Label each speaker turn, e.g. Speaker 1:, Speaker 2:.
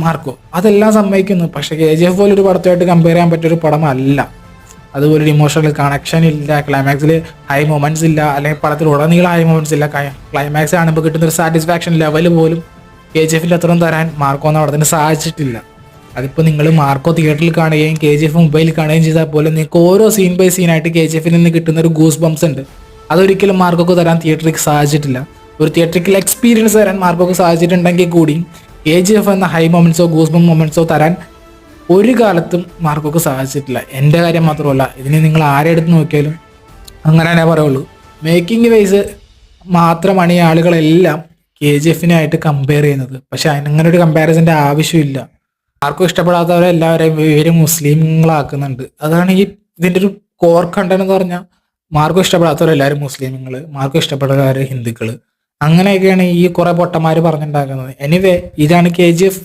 Speaker 1: Marco അതെല്ലാം സമ്മതിക്കുന്നു. പക്ഷെ KGF പോലൊരു പടത്തുമായിട്ട് കമ്പയർ ചെയ്യാൻ പറ്റിയൊരു പടമല്ല. അതുപോലെ ഒരു ഇമോഷണൽ കണക്ഷൻ ഇല്ല, ക്ലൈമാക്സിൽ ഹൈ മൊമെന്റ്സ് ഇല്ല, അല്ലെങ്കിൽ പടത്തിൽ ഉടനീളം ഹൈ മൊമെന്റ്സ് ഇല്ല. ക്ലൈമാക്സ് കാണുമ്പോൾ കിട്ടുന്ന ഒരു സാറ്റിസ്ഫാക്ഷൻ ലെവൽ പോലും KGF അത്രയും തരാൻ മാർക്കോ എന്ന പടത്തിന് സാധിച്ചിട്ടില്ല. അതിപ്പോൾ നിങ്ങൾ മാർക്കോ തിയേറ്ററിൽ കാണുകയും KGF മൊബൈലിൽ കാണുകയും ചെയ്താൽ പോലും നിങ്ങൾക്ക് ഓരോ സീൻ ബൈ സീനായിട്ട് KGF നിന്ന് കിട്ടുന്ന ഒരു ഗൂസ് ബംസ് ഉണ്ട്. അതൊരിക്കലും മാർക്കോക്ക് തരാൻ തിയേറ്ററിൽ സാധിച്ചിട്ടില്ല. ഒരു തിയേറ്ററിക്കൽ എക്സ്പീരിയൻസ് തരാൻ മാർക്കോക്ക് സാധിച്ചിട്ടുണ്ടെങ്കിൽ കൂടി KGF എന്ന ഹൈ മൊമെന്റ്സോ ഗൂസ് ബം മൊമെന്റ്സോ തരാൻ ഒരു കാലത്തും മാർക്കോക്ക് സാധിച്ചിട്ടില്ല. എൻ്റെ കാര്യം മാത്രമല്ല, ഇതിന് നിങ്ങൾ ആരെ എടുത്ത് നോക്കിയാലും അങ്ങനെ തന്നെ പറയുള്ളൂ. മേക്കിംഗ് വൈസ് മാത്രമാണ് ഈ ആളുകളെല്ലാം KGF കമ്പയർ ചെയ്യുന്നത്. പക്ഷെ അങ്ങനെ ഒരു കമ്പാരിസൻ്റെ ആവശ്യമില്ല. ആർക്കും ഇഷ്ടപ്പെടാത്തവരെല്ലാവരെയും ഇവർ മുസ്ലിങ്ങളാക്കുന്നുണ്ട്. അതാണ് ഇതിൻ്റെ ഒരു കോർ കണ്ടന്റ് എന്ന് പറഞ്ഞാൽ. മാർക്കും ഇഷ്ടപ്പെടാത്തവരെല്ലാവരും മുസ്ലിങ്ങൾ, മാർക്കും ഇഷ്ടപ്പെടുന്നവർ ഹിന്ദുക്കൾ, അങ്ങനെയൊക്കെയാണ് ഈ കുറെ പൊട്ടന്മാർ പറഞ്ഞുണ്ടാക്കുന്നത്. എനിവേ, ഇതാണ് KGF